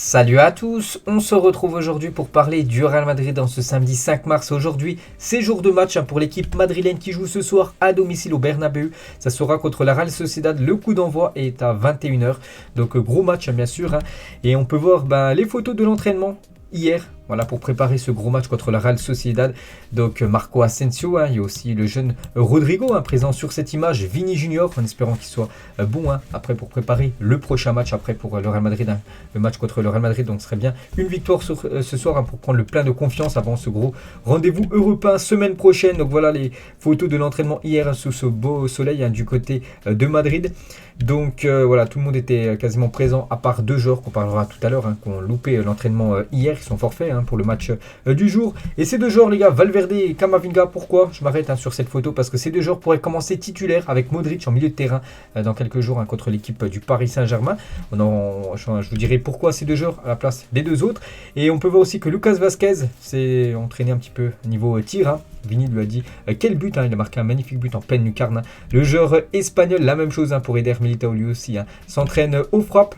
Salut à tous, on se retrouve aujourd'hui pour parler du Real Madrid en ce samedi 5 mars. Aujourd'hui, c'est jour de match pour l'équipe madrilène qui joue ce soir à domicile au Bernabéu. Ça sera contre la Real Sociedad, le coup d'envoi est à 21h. Donc gros match bien sûr. Et on peut voir les photos de l'entraînement hier. Voilà, pour préparer ce gros match contre la Real Sociedad. Donc Marco Asensio, il y a aussi le jeune Rodrigo présent sur cette image, Vini Junior, en espérant qu'il soit bon après pour préparer le prochain match après pour le Real Madrid, le match contre le Real Madrid. Donc ce serait bien une victoire ce soir pour prendre le plein de confiance avant ce gros rendez-vous européen semaine prochaine. Donc voilà les photos de l'entraînement hier sous ce beau soleil du côté de Madrid. Donc voilà, tout le monde était quasiment présent à part deux joueurs qu'on parlera tout à l'heure, qui ont loupé l'entraînement hier, qui sont forfaits pour le match du jour. Et ces deux joueurs, les gars, Valverde et Camavinga, pourquoi je m'arrête sur cette photo? Parce que ces deux joueurs pourraient commencer titulaires avec Modric en milieu de terrain dans quelques jours contre l'équipe du Paris Saint-Germain. Je vous dirai pourquoi ces deux joueurs à la place des deux autres. Et on peut voir aussi que Lucas Vazquez s'est entraîné un petit peu niveau tir. Vini lui a dit quel but, il a marqué un magnifique but en pleine lucarne. Le joueur espagnol, la même chose pour Eder Militao lui aussi, s'entraîne aux frappes.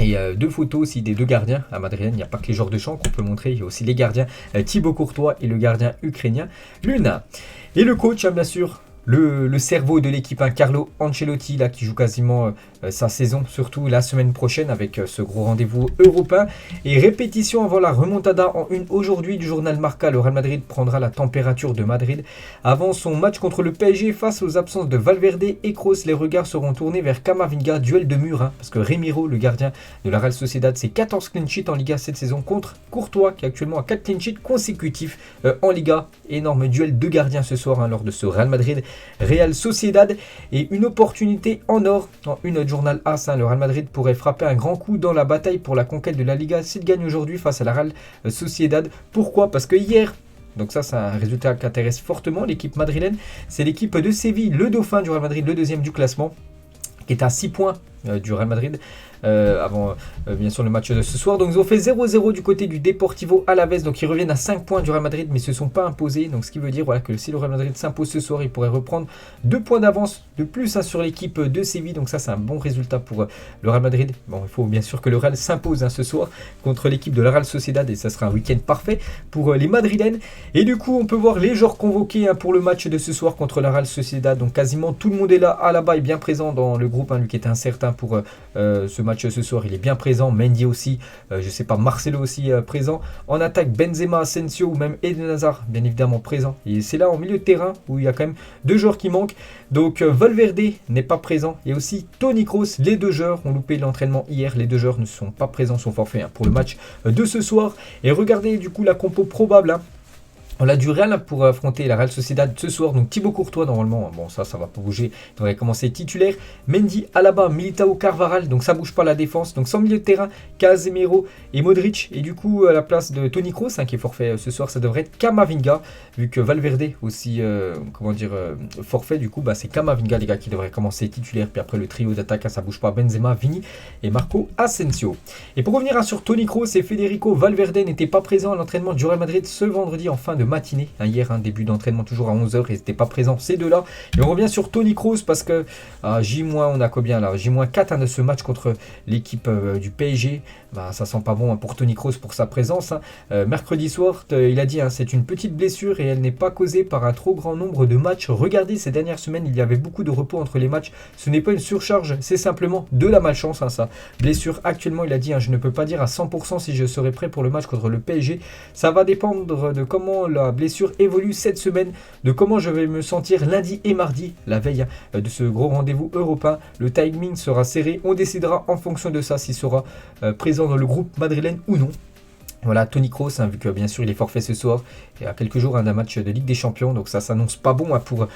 Et deux photos aussi des deux gardiens à Madrid. Il n'y a pas que les joueurs de champ qu'on peut montrer, il y a aussi les gardiens Thibaut Courtois et le gardien ukrainien Luna. Et le coach, bien sûr, le cerveau de l'équipe, Carlo Ancelotti, là, qui joue quasiment sa saison, surtout la semaine prochaine avec ce gros rendez-vous européen. Et répétition avant la remontada en une aujourd'hui du journal Marca. Le Real Madrid prendra la température de Madrid. Avant son match contre le PSG face aux absences de Valverde et Kroos, les regards seront tournés vers Camavinga, duel de mur. Parce que Remiro, le gardien de la Real Sociedad, c'est 14 clean sheets en Liga cette saison contre Courtois, qui est actuellement à 4 clean sheets consécutifs en Liga. Énorme duel de gardiens ce soir lors de ce Real Madrid Real Sociedad. Et une opportunité en or en une journal AS. Le Real Madrid pourrait frapper un grand coup dans la bataille pour la conquête de la Liga s'il gagne aujourd'hui face à la Real Sociedad. Pourquoi? Parce que hier, donc ça c'est un résultat qui intéresse fortement l'équipe madrilène, c'est l'équipe de Séville, le dauphin du Real Madrid, le deuxième du classement, qui est à 6 points du Real Madrid. Avant bien sûr le match de ce soir. Donc ils ont fait 0-0 du côté du Deportivo Alavés, donc ils reviennent à 5 points du Real Madrid mais ne se sont pas imposés, donc ce qui veut dire que si le Real Madrid s'impose ce soir, il pourrait reprendre 2 points d'avance de plus sur l'équipe de Séville. Donc ça c'est un bon résultat pour le Real Madrid. Bon, il faut bien sûr que le Real s'impose ce soir contre l'équipe de la Real Sociedad et ça sera un week-end parfait pour les Madrilènes. Et du coup on peut voir les joueurs convoqués pour le match de ce soir contre la Real Sociedad. Donc quasiment tout le monde est là. Alaba est bien présent dans le groupe, lui qui était incertain pour ce match ce soir, il est bien présent. Mendy aussi, je sais pas, Marcelo aussi présent. En attaque, Benzema, Asensio ou même Eden Hazard, bien évidemment présent. Et c'est là en milieu de terrain où il y a quand même deux joueurs qui manquent. Donc Valverde n'est pas présent. Et aussi Toni Kroos, les deux joueurs ont loupé l'entraînement hier. Les deux joueurs ne sont pas présents, sont forfaits pour le match de ce soir. Et regardez du coup la compo probable. On a du Real pour affronter la Real Sociedad ce soir. Donc Thibaut Courtois normalement, bon ça va pas bouger, il devrait commencer titulaire. Mendy, Alaba, Militao, Carvajal, donc ça bouge pas la défense. Donc sans milieu de terrain, Casemiro et Modric. Et du coup à la place de Toni Kroos qui est forfait ce soir, ça devrait être Camavinga. Vu que Valverde aussi, forfait, du coup c'est Camavinga les gars qui devrait commencer titulaire. Puis après le trio d'attaque, ça bouge pas, Benzema, Vini et Marco Asensio. Et pour revenir sur Toni Kroos et Federico Valverde n'étaient pas présents à l'entraînement du Real Madrid ce vendredi en fin de matinée. Hier, début d'entraînement toujours à 11h, ils n'étaient pas présents ces deux-là. Et on revient sur Toni Kroos parce que J-, on a combien là? J-4 de ce match contre l'équipe du PSG. Ça sent pas bon pour Toni Kroos pour sa présence. Mercredi soir, il a dit c'est une petite blessure et elle n'est pas causée par un trop grand nombre de matchs. Regardez, ces dernières semaines, il y avait beaucoup de repos entre les matchs. Ce n'est pas une surcharge, c'est simplement de la malchance. Sa blessure actuellement, il a dit je ne peux pas dire à 100% si je serai prêt pour le match contre le PSG. Ça va dépendre de comment la blessure évolue cette semaine, de comment je vais me sentir lundi et mardi, la veille de ce gros rendez-vous européen. Le timing sera serré, on décidera en fonction de ça s'il sera présent dans le groupe madrilène ou non. Voilà, Toni Kroos, vu que bien sûr il est forfait ce soir et à quelques jours d'un match de Ligue des Champions, donc ça s'annonce pas bon pour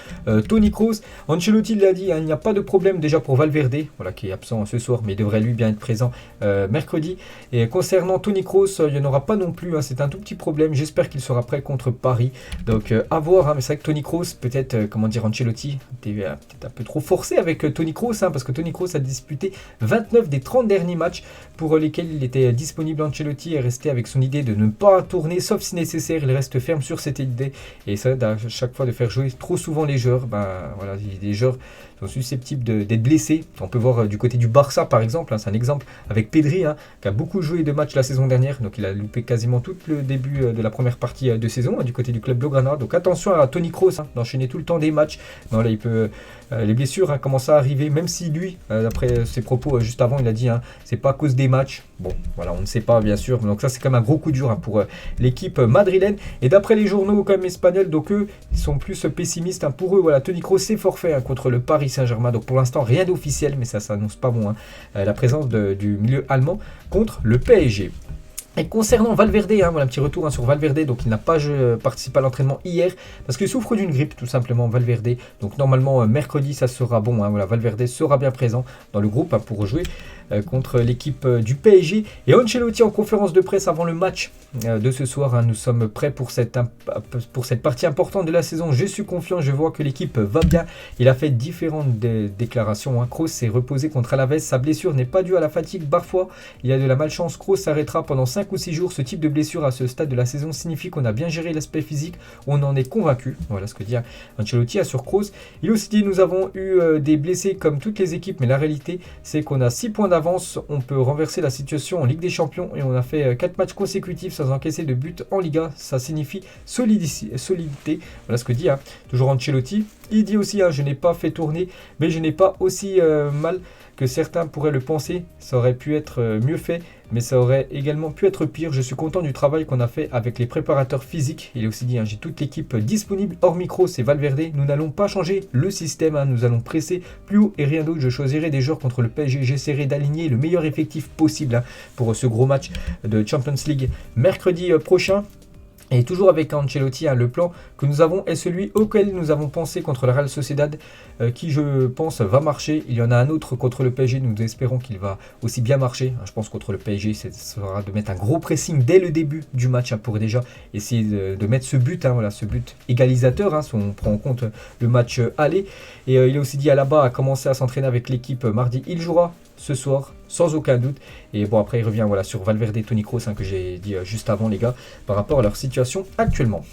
Toni Kroos. Ancelotti l'a dit, il n'y a pas de problème déjà pour Valverde, qui est absent ce soir, mais il devrait lui bien être présent mercredi. Et concernant Toni Kroos, il n'y en aura pas non plus, c'est un tout petit problème, j'espère qu'il sera prêt contre Paris. Donc à voir, mais c'est vrai que Toni Kroos, peut-être, Ancelotti était peut-être un peu trop forcé avec Toni Kroos, parce que Toni Kroos a disputé 29 des 30 derniers matchs pour lesquels il était disponible. Ancelotti est resté avec son idée de ne pas tourner, sauf si nécessaire. Il reste ferme sur cette idée. Et ça, à chaque fois de faire jouer trop souvent les joueurs, voilà, les joueurs sont susceptibles d'être blessés. On peut voir du côté du Barça, par exemple, c'est un exemple avec Pedri, qui a beaucoup joué de matchs la saison dernière. Donc il a loupé quasiment tout le début de la première partie de saison du côté du club Blaugrana. Donc attention à Toni Kroos d'enchaîner tout le temps des matchs. Non, là, il peut, les blessures commencent à arriver, même si lui, d'après ses propos juste avant, il a dit c'est pas à cause des matchs. Bon, voilà, on ne sait pas, bien sûr. Donc ça, c'est quand même un gros coup dur pour l'équipe madrilène. Et d'après les journaux quand même espagnols, donc eux, ils sont plus pessimistes. Pour eux, voilà, Toni Kroos c'est forfait contre le Paris Saint-Germain. Donc pour l'instant, rien d'officiel, mais ça s'annonce pas bon. La présence du milieu allemand contre le PSG. Et concernant Valverde, voilà un petit retour sur Valverde, donc il n'a pas participé à l'entraînement hier parce qu'il souffre d'une grippe tout simplement Valverde. Donc normalement mercredi ça sera bon, voilà, Valverde sera bien présent dans le groupe pour jouer contre l'équipe du PSG. Et Ancelotti en conférence de presse avant le match de ce soir, nous sommes prêts pour cette partie importante de la saison. Je suis confiant, je vois que l'équipe va bien. Il a fait différentes déclarations. Kroos s'est reposé contre Alaves, sa blessure n'est pas due à la fatigue parfois. Il y a de la malchance, Kroos s'arrêtera pendant 5 ou 6 jours. Ce type de blessure à ce stade de la saison signifie qu'on a bien géré l'aspect physique, on en est convaincu. Voilà ce que dit Ancelotti sur Kroos. Il aussi dit nous avons eu des blessés comme toutes les équipes, mais la réalité c'est qu'on a 6 points d'avance, on peut renverser la situation en Ligue des Champions et on a fait 4 matchs consécutifs sans encaisser de but en Liga, ça signifie solidité. Voilà ce que dit toujours Ancelotti. Il dit aussi je n'ai pas fait tourner, mais je n'ai pas aussi mal que certains pourraient le penser. Ça aurait pu être mieux fait, mais ça aurait également pu être pire. Je suis content du travail qu'on a fait avec les préparateurs physiques. Il a aussi dit j'ai toute l'équipe disponible hors micro, c'est Valverde. Nous n'allons pas changer le système, nous allons presser plus haut et rien d'autre. Je choisirai des joueurs contre le PSG. J'essaierai d'aligner le meilleur effectif possible pour ce gros match de Champions League mercredi prochain. Et toujours avec Ancelotti, le plan que nous avons est celui auquel nous avons pensé contre la Real Sociedad, qui je pense va marcher. Il y en a un autre contre le PSG, nous espérons qu'il va aussi bien marcher. Je pense contre le PSG, ce sera de mettre un gros pressing dès le début du match pour déjà essayer de mettre ce but, voilà, ce but égalisateur, si on prend en compte le match aller. Et il a aussi dit Alaba a commencé à s'entraîner avec l'équipe mardi. Il jouera ce soir, sans aucun doute. Et bon, après, il revient sur Valverde et Toni Kroos, que j'ai dit juste avant, les gars, par rapport à leur situation actuellement.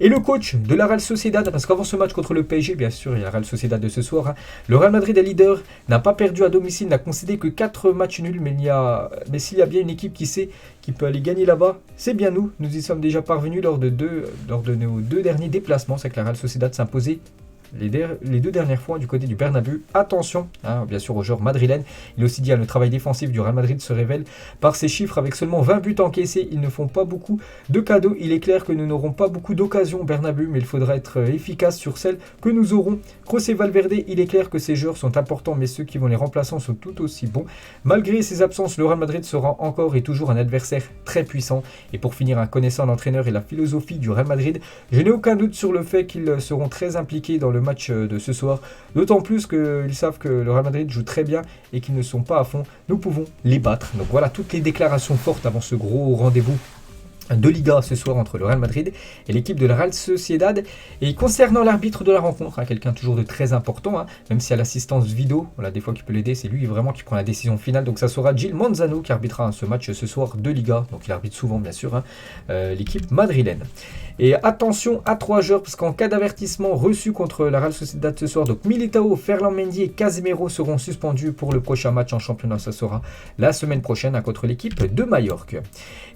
Et le coach de la Real Sociedad, parce qu'avant ce match contre le PSG, bien sûr, il y a la Real Sociedad de ce soir. Le Real Madrid est leader, n'a pas perdu à domicile, n'a concédé que 4 matchs nuls. Mais s'il y a bien une équipe qui peut aller gagner là-bas, c'est bien nous. Nous y sommes déjà parvenus lors de nos 2 derniers déplacements. C'est que la Real Sociedad s'imposait les 2 dernières fois du côté du Bernabéu. Attention, bien sûr, aux joueurs madrilènes. Il a aussi dit le travail défensif du Real Madrid se révèle par ses chiffres. Avec seulement 20 buts encaissés, ils ne font pas beaucoup de cadeaux. Il est clair que nous n'aurons pas beaucoup d'occasions au Bernabéu, mais il faudra être efficace sur celles que nous aurons. Kroos et Valverde, il est clair que ces joueurs sont importants, mais ceux qui vont les remplaçants sont tout aussi bons. Malgré ces absences, le Real Madrid sera encore et toujours un adversaire très puissant. Et pour finir, connaissant l'entraîneur et la philosophie du Real Madrid, je n'ai aucun doute sur le fait qu'ils seront très impliqués dans le match de ce soir, d'autant plus qu'ils savent que le Real Madrid joue très bien et qu'ils ne sont pas à fond. Nous pouvons les battre. Donc voilà toutes les déclarations fortes avant ce gros rendez-vous de Liga ce soir entre le Real Madrid et l'équipe de la Real Sociedad. Et concernant l'arbitre de la rencontre, quelqu'un toujours de très important, même si à l'assistance vidéo, voilà, des fois qui peut l'aider, c'est lui vraiment qui prend la décision finale. Donc ça sera Gil Manzano qui arbitrera ce match ce soir de Liga. Donc il arbitre souvent bien sûr l'équipe madrilène. Et attention à 3 joueurs, parce qu'en cas d'avertissement reçu contre la Real Sociedad ce soir, donc Militao, Ferland Mendy et Casemiro seront suspendus pour le prochain match en championnat. Ça sera la semaine prochaine contre l'équipe de Majorque.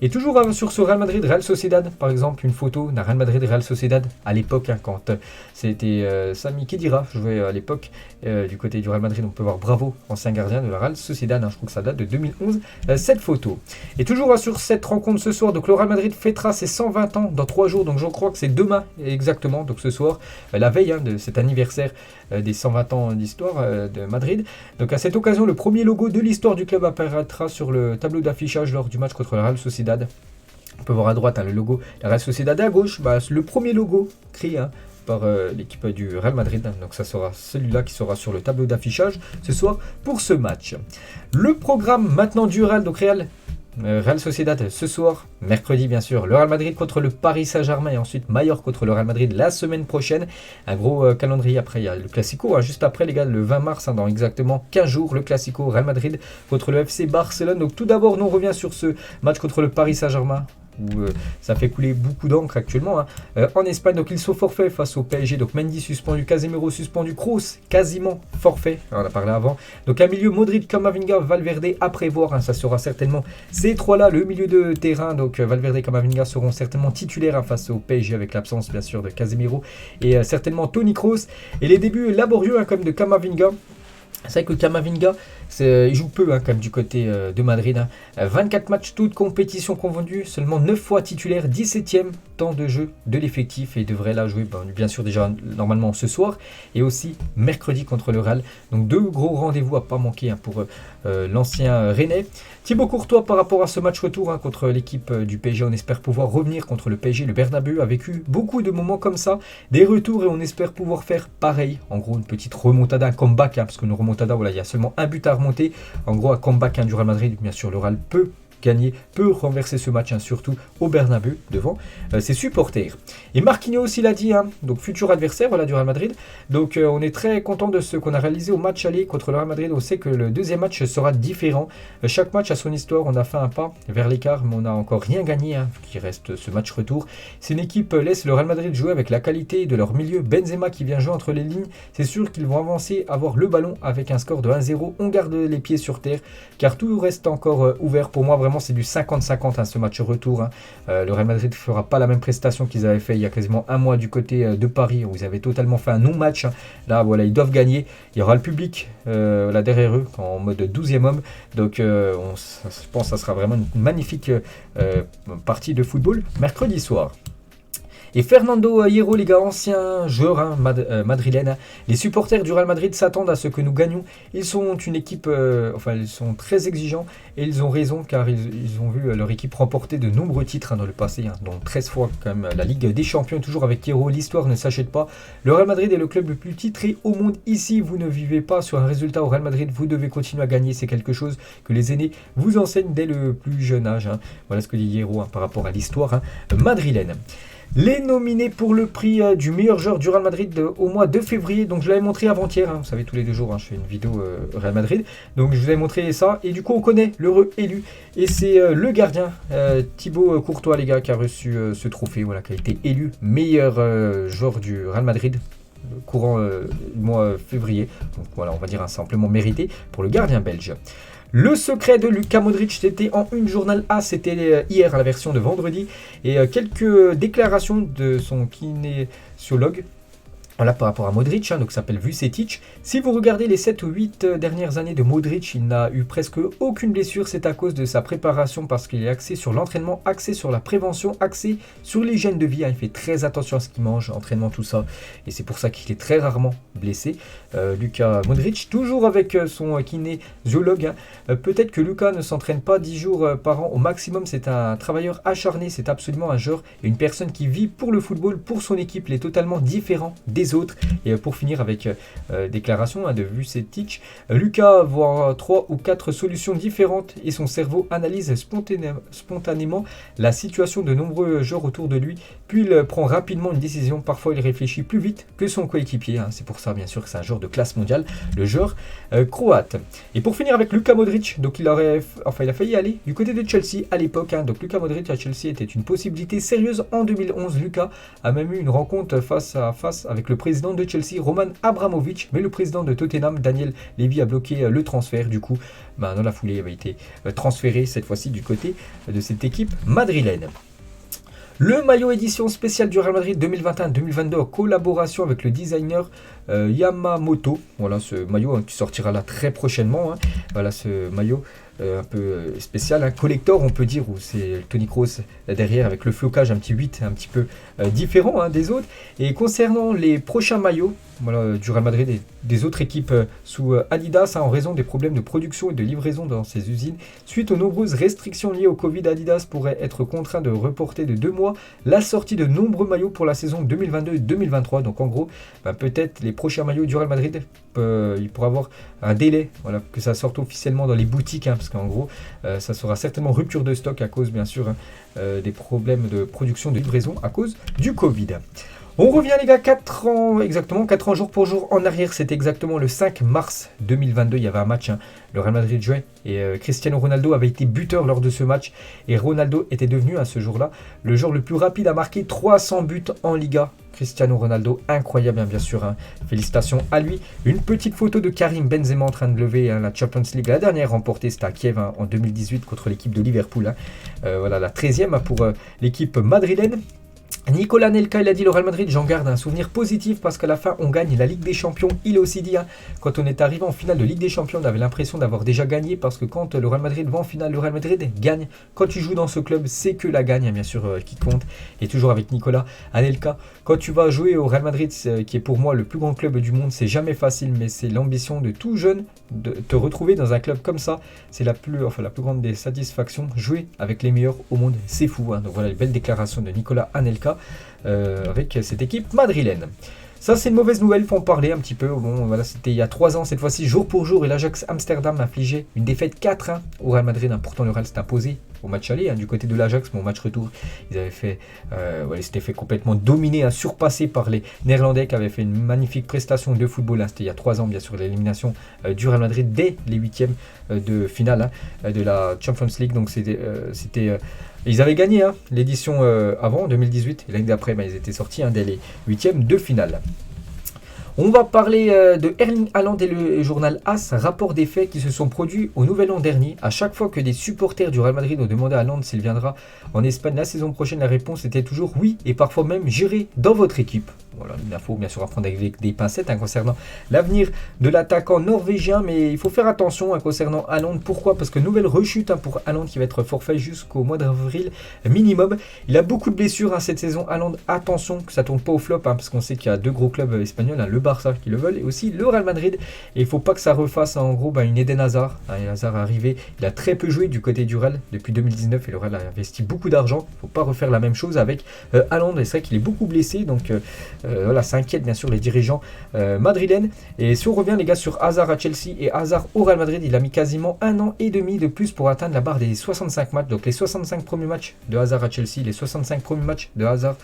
Et toujours sur ce Real Madrid, Real Sociedad, par exemple, une photo d'un Real Madrid Real Sociedad à l'époque, quand c'était Sami Khedira jouait à l'époque du côté du Real Madrid. On peut voir Bravo, ancien gardien de la Real Sociedad, je crois que ça date de 2011, cette photo. Et toujours sur cette rencontre ce soir, donc le Real Madrid fêtera ses 120 ans dans 3 jours, donc je crois que c'est demain exactement, donc ce soir, la veille de cet anniversaire des 120 ans d'histoire de Madrid. Donc à cette occasion, le premier logo de l'histoire du club apparaîtra sur le tableau d'affichage lors du match contre la Real Sociedad. On peut voir à droite le logo de la Real Sociedad, à gauche le premier logo créé par l'équipe du Real Madrid. Donc ça sera celui-là qui sera sur le tableau d'affichage ce soir pour ce match. Le programme maintenant du Real, donc Real Sociedad ce soir, mercredi bien sûr, le Real Madrid contre le Paris Saint-Germain et ensuite Majorque contre le Real Madrid la semaine prochaine. Un gros calendrier, après il y a le Classico, juste après les gars, le 20 mars, dans exactement 15 jours, le Classico Real Madrid contre le FC Barcelone. Donc tout d'abord, nous on revient sur ce match contre le Paris Saint-Germain. où ça fait couler beaucoup d'encre actuellement. En Espagne, donc ils sont forfaits face au PSG. Donc Mendy suspendu, Casemiro suspendu, Kroos quasiment forfait. On en a parlé avant. Donc un milieu Modric, Camavinga, Valverde à prévoir. Ça sera certainement ces trois-là, le milieu de terrain. Donc Valverde et Camavinga seront certainement titulaires face au PSG avec l'absence bien sûr de Casemiro et certainement Toni Kroos. Et les débuts laborieux comme de Camavinga. C'est vrai que Camavinga, il joue peu quand même du côté de Madrid. 24 matchs, toutes compétitions confondues, seulement 9 fois titulaire, 17e temps de jeu de l'effectif et il devrait là jouer bien sûr déjà normalement ce soir et aussi mercredi contre le Real. Donc deux gros rendez-vous à pas manquer pour l'ancien Rennais. Thibaut Courtois par rapport à ce match retour contre l'équipe du PSG, on espère pouvoir revenir contre le PSG. Le Bernabeu a vécu beaucoup de moments comme ça, des retours et on espère pouvoir faire pareil. En gros une petite remontada, un comeback, parce qu'une remontada, voilà, il y a seulement un but à remonter. En gros un comeback du Real Madrid, bien sûr le Real peut gagner, peut renverser ce match, surtout au Bernabeu devant ses supporters. Et Marquinhos il a dit, donc futur adversaire du Real Madrid. Donc on est très content de ce qu'on a réalisé au match aller contre le Real Madrid. On sait que le deuxième match sera différent. Chaque match a son histoire. On a fait un pas vers l'écart, mais on n'a encore rien gagné. Qui reste ce match retour. Si une équipe laisse le Real Madrid jouer avec la qualité de leur milieu, Benzema qui vient jouer entre les lignes, c'est sûr qu'ils vont avancer, avoir le ballon avec un score de 1-0. On garde les pieds sur terre, car tout reste encore ouvert. Pour moi, vraiment, c'est du 50-50 ce match retour. Le Real Madrid ne fera pas la même prestation qu'ils avaient fait il y a quasiment un mois du côté de Paris, où ils avaient totalement fait un non-match. Là, voilà, ils doivent gagner. Il y aura le public là derrière eux, en mode 12e homme. Donc, je pense que ça sera vraiment une magnifique partie de football mercredi soir. Et Fernando Hierro, les gars, ancien joueur madrilène, les supporters du Real Madrid s'attendent à ce que nous gagnions. Ils sont une équipe, ils sont très exigeants et ils ont raison car ils ont vu leur équipe remporter de nombreux titres dans le passé, dont 13 fois quand même la Ligue des Champions, toujours avec Hierro. L'histoire ne s'achète pas. Le Real Madrid est le club le plus titré au monde. Ici, vous ne vivez pas sur un résultat au Real Madrid, vous devez continuer à gagner. C'est quelque chose que les aînés vous enseignent dès le plus jeune âge. Voilà ce que dit Hierro par rapport à l'histoire madrilène. Les nominés pour le prix du meilleur joueur du Real Madrid au mois de février. Donc je l'avais montré avant-hier, vous savez tous les 2 jours je fais une vidéo Real Madrid. Donc je vous avais montré ça et du coup on connaît l'heureux élu. Et c'est le gardien Thibaut Courtois les gars qui a reçu ce trophée, voilà, qui a été élu meilleur joueur du Real Madrid courant du mois février. Donc voilà, on va dire simplement mérité pour le gardien belge. Le secret de Luka Modric, c'était en une journal A, c'était hier à la version de vendredi. Et quelques déclarations de son kinésiologue. Voilà, par rapport à Modric, donc ça s'appelle Vucetich. Si vous regardez les 7 ou 8 dernières années de Modric, il n'a eu presque aucune blessure. C'est à cause de sa préparation parce qu'il est axé sur l'entraînement, axé sur la prévention, axé sur l'hygiène de vie. Il fait très attention à ce qu'il mange, entraînement, tout ça. Et c'est pour ça qu'il est très rarement blessé. Luka Modric, toujours avec son kinésiologue. Peut-être que Luka ne s'entraîne pas 10 jours par an au maximum. C'est un travailleur acharné, c'est absolument un joueur et une personne qui vit pour le football, pour son équipe. Il est totalement différent des autres. Et pour finir avec déclaration de Vucetich, Luka voit 3 ou 4 solutions différentes et son cerveau analyse spontanément la situation de nombreux joueurs autour de lui, puis il prend rapidement une décision. Parfois il réfléchit plus vite que son coéquipier, c'est pour ça bien sûr que c'est un joueur de classe mondiale, le joueur croate. Et pour finir avec Luka Modric, donc il a failli aller du côté de Chelsea à l'époque, donc Luka Modric à Chelsea était une possibilité sérieuse en 2011. Luka a même eu une rencontre face à face avec le président de Chelsea, Roman Abramovich, mais le président de Tottenham, Daniel Levy, a bloqué le transfert. Du coup, dans la foulée, il avait été transféré cette fois-ci du côté de cette équipe madrilène. Le maillot édition spéciale du Real Madrid 2021-2022 en collaboration avec le designer Yamamoto. Voilà ce maillot qui sortira là très prochainement. Voilà ce maillot un peu spécial, collector on peut dire, où c'est Toni Kroos derrière avec le flocage un petit 8 un petit peu différent des autres. Et concernant les prochains maillots du Real Madrid et des autres équipes sous Adidas, en raison des problèmes de production et de livraison dans ces usines, suite aux nombreuses restrictions liées au Covid, Adidas pourrait être contraint de reporter de 2 mois la sortie de nombreux maillots pour la saison 2022-2023. Donc en gros, peut-être les prochains maillots du Real Madrid, il pourra avoir un délai, que ça sorte officiellement dans les boutiques, parce qu'en gros, ça sera certainement rupture de stock à cause bien sûr des problèmes de production, de livraison à cause du Covid. On revient les gars, 4 ans, exactement, 4 ans jour pour jour en arrière, c'était exactement le 5 mars 2022, il y avait un match, hein, le Real Madrid jouait et Cristiano Ronaldo avait été buteur lors de ce match et Ronaldo était devenu à ce jour-là le joueur le plus rapide à marquer 300 buts en Liga. Cristiano Ronaldo, incroyable bien sûr, hein. Félicitations à lui. Une petite photo de Karim Benzema en train de lever la Champions League, la dernière remportée c'était à Kiev en 2018 contre l'équipe de Liverpool. Voilà la 13e pour l'équipe madrilène. Nicolas Anelka, il a dit le Real Madrid, j'en garde un souvenir positif parce qu'à la fin on gagne la Ligue des Champions. Il a aussi dit, hein, quand on est arrivé en finale de Ligue des Champions, on avait l'impression d'avoir déjà gagné parce que quand le Real Madrid va en finale, le Real Madrid gagne. Quand tu joues dans ce club, c'est que la gagne, hein, bien sûr, qui compte. Et toujours avec Nicolas Anelka, quand tu vas jouer au Real Madrid, qui est pour moi le plus grand club du monde, c'est jamais facile, mais c'est l'ambition de tout jeune de te retrouver dans un club comme ça. C'est la plus grande des satisfactions. Jouer avec les meilleurs au monde, c'est fou, hein. Donc voilà les belles déclarations de Nicolas Anelka. Avec cette équipe madrilène. Ça c'est une mauvaise nouvelle, il faut en parler un petit peu. Bon voilà, c'était il y a 3 ans, cette fois-ci jour pour jour, et l'Ajax Amsterdam infligeait une défaite 4-1 au Real Madrid. Pourtant le Real s'est imposé au match aller, hein, du côté de l'Ajax, mais au match retour, ils avaient fait, ils s'étaient fait complètement dominer, hein, surpassé par les Néerlandais qui avaient fait une magnifique prestation de football. Hein. C'était il y a 3 ans, bien sûr, l'élimination du Real Madrid dès les 8e de finale, hein, de la Champions League. Donc ils avaient gagné, hein, l'édition avant, en 2018, et l'année d'après, ils étaient sortis, hein, dès les 8e de finale. On va parler de Erling Haaland et le journal AS, rapport des faits qui se sont produits au Nouvel An dernier. À chaque fois que des supporters du Real Madrid ont demandé à Haaland s'il viendra en Espagne la saison prochaine, la réponse était toujours oui, et parfois même j'irai dans votre équipe. Voilà, une info bien sûr à prendre avec des pincettes, hein, concernant l'avenir de l'attaquant norvégien, mais il faut faire attention, hein, concernant Haaland. Pourquoi? Parce que nouvelle rechute, hein, pour Haaland qui va être forfait jusqu'au mois d'avril minimum. Il a beaucoup de blessures, hein, cette saison. Haaland, attention que ça tourne pas au flop, hein, parce qu'on sait qu'il y a 2 gros clubs espagnols, hein, le Barça qui le veulent et aussi le Real Madrid. Et il faut pas que ça refasse, hein, en gros, une Eden Hazard. Hazard est arrivé, il a très peu joué du côté du Real depuis 2019 et le Real a investi beaucoup d'argent. Il faut pas refaire la même chose avec Haaland. Et c'est vrai qu'il est beaucoup blessé, donc voilà, ça inquiète bien sûr les dirigeants madrilènes. Et si on revient les gars sur Hazard à Chelsea et Hazard au Real Madrid, il a mis quasiment 1 an et demi de plus pour atteindre la barre des 65 matchs. Donc les 65 premiers matchs de Hazard à Chelsea, les 65 premiers matchs de Hazard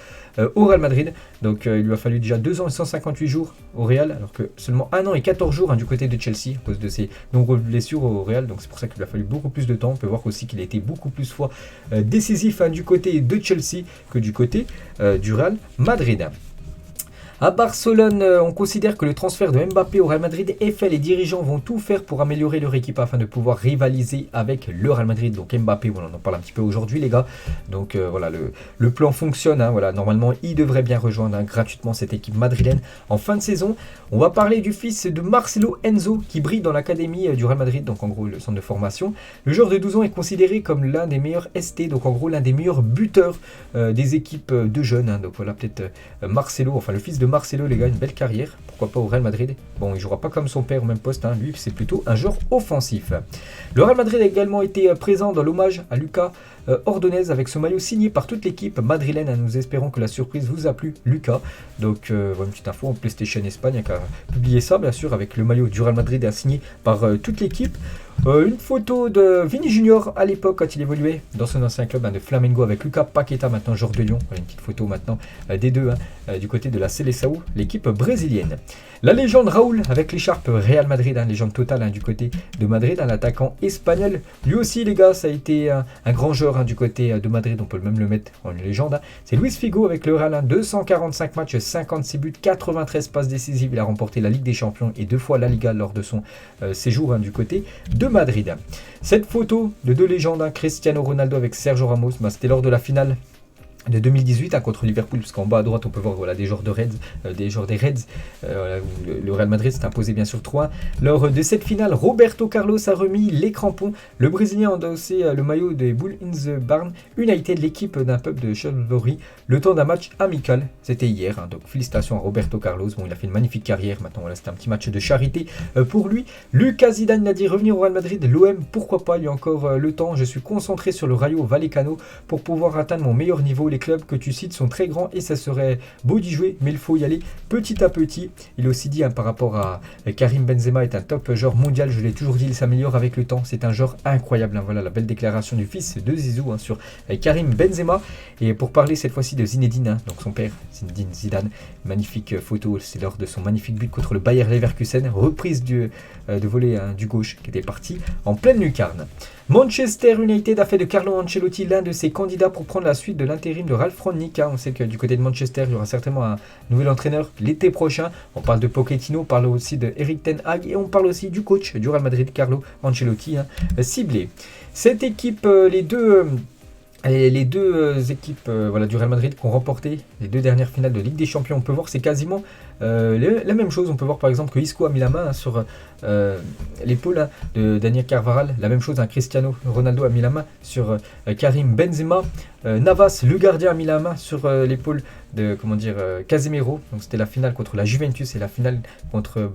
au Real Madrid. Donc il lui a fallu déjà 2 ans et 158 jours au Real, alors que seulement 1 an et 14 jours, hein, du côté de Chelsea à cause de ses nombreuses blessures au Real. Donc c'est pour ça qu'il lui a fallu beaucoup plus de temps. On peut voir aussi qu'il a été beaucoup plus fois décisif, hein, du côté de Chelsea que du côté du Real Madrid. À Barcelone, on considère que le transfert de Mbappé au Real Madrid est fait. Les dirigeants vont tout faire pour améliorer leur équipe afin de pouvoir rivaliser avec le Real Madrid. Donc Mbappé, voilà, on en parle un petit peu aujourd'hui les gars. Donc voilà, le plan fonctionne, hein, voilà, normalement il devrait bien rejoindre, hein, gratuitement cette équipe madrilène en fin de saison. On va parler du fils de Marcelo Enzo qui brille dans l'académie du Real Madrid, donc en gros le centre de formation. Le joueur de 12 ans est considéré comme l'un des meilleurs ST, donc en gros l'un des meilleurs buteurs des équipes de jeunes, hein. Donc voilà, peut-être Marcelo, enfin le fils de Marcelo les gars, une belle carrière, pourquoi pas au Real Madrid. Bon, il jouera pas comme son père au même poste, hein. Lui c'est plutôt un joueur offensif. Le Real Madrid a également été présent dans l'hommage à Lucas Ordonez avec ce maillot signé par toute l'équipe madrilène, hein. Nous espérons que la surprise vous a plu, Lucas. Donc voilà une petite info en PlayStation Espagne, hein, qui a publié ça bien sûr avec le maillot du Real Madrid signé par toute l'équipe. Une photo de Vini Junior à l'époque quand il évoluait dans son ancien club, hein, de Flamengo, avec Lucas Paqueta, maintenant joueur de Lyon. Voilà une petite photo maintenant des deux, hein, du côté de la Seleção, l'équipe brésilienne. La légende Raúl avec l'écharpe Real Madrid, hein, légende totale, hein, du côté de Madrid, un attaquant espagnol. Lui aussi les gars, ça a été un grand joueur, hein, du côté de Madrid, on peut même le mettre en légende, hein. C'est Luis Figo avec le Real, hein, 245 matchs, 56 buts, 93 passes décisives. Il a remporté la Ligue des Champions et 2 fois la Liga lors de son séjour, hein, du côté de Madrid. Cette photo de 2 légendes, hein, Cristiano Ronaldo avec Sergio Ramos, c'était lors de la finale de 2018, hein, contre Liverpool, parce qu'en bas à droite on peut voir, voilà, des joueurs de Reds, voilà, le Real Madrid s'est imposé bien sûr 3. Lors de cette finale, Roberto Carlos a remis les crampons. Le Brésilien a endossé le maillot des Bull in the Barn United, l'équipe d'un pub de Shrewsbury, le temps d'un match amical. C'était hier, hein, donc félicitations à Roberto Carlos. Bon, il a fait une magnifique carrière. Maintenant voilà, c'était un petit match de charité pour lui. Lucas Zidane a dit revenir au Real Madrid, l'OM, pourquoi pas, il y a encore le temps. Je suis concentré sur le Rayo Vallecano pour pouvoir atteindre mon meilleur niveau. les clubs que tu cites sont très grands et ça serait beau d'y jouer, mais il faut y aller petit à petit. Il a aussi dit par rapport à Karim Benzema est un top joueur mondial, je l'ai toujours dit, il s'améliore avec le temps, c'est un joueur incroyable. Voilà la belle déclaration du fils de Zizou sur Karim Benzema. Et pour parler cette fois-ci de Zinedine, donc son père, Zinedine Zidane, magnifique photo, c'est lors de son magnifique but contre le Bayer Leverkusen, reprise de volée du gauche qui était parti en pleine lucarne. Manchester United a fait de Carlo Ancelotti l'un de ses candidats pour prendre la suite de l'intérim de Ralf Rangnick. On sait que du côté de Manchester, il y aura certainement un nouvel entraîneur l'été prochain. On parle de Pochettino, on parle aussi de Erik ten Hag et on parle aussi du coach du Real Madrid, Carlo Ancelotti, ciblé. Cette équipe, les deux équipes voilà, du Real Madrid qui ont remporté les 2 dernières finales de Ligue des Champions, on peut voir c'est quasiment la même chose. On peut voir par exemple que Isco a mis la main sur l'épaule de Daniel Carvajal. La même chose, Cristiano Ronaldo a mis la main sur Karim Benzema. Navas, le gardien, a mis la main sur l'épaule de Casemiro. Donc c'était la finale contre la Juventus et la finale contre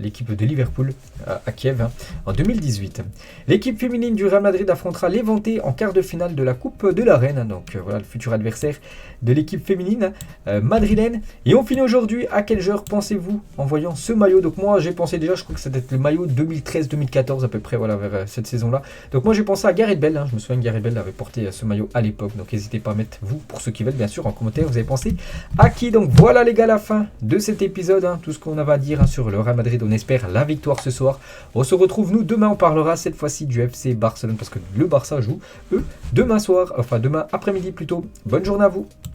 l'équipe de Liverpool à Kiev en 2018. L'équipe féminine du Real Madrid affrontera Levante en quart de finale de la Coupe de la Reine. Donc voilà le futur adversaire de l'équipe féminine madrilène. Et on finit aujourd'hui. À quel joueur pensez-vous en voyant ce maillot? Donc moi j'ai pensé déjà, je crois que c'était le maillot 2013-2014 à peu près, voilà, vers cette saison-là. Donc moi j'ai pensé à Gareth Bale. Je me souviens que Gareth Bale avait porté ce maillot à l'époque. Donc n'hésitez pas à mettre, vous, pour ceux qui veulent, bien sûr, en commentaire, vous avez pensé à qui. Donc voilà les gars, la fin de cet épisode. Tout ce qu'on avait à dire sur le Real Madrid. On espère la victoire ce soir. On se retrouve, nous, demain. On parlera cette fois-ci du FC Barcelone parce que le Barça joue, eux, demain soir, enfin demain après-midi plutôt. Bonne journée à vous.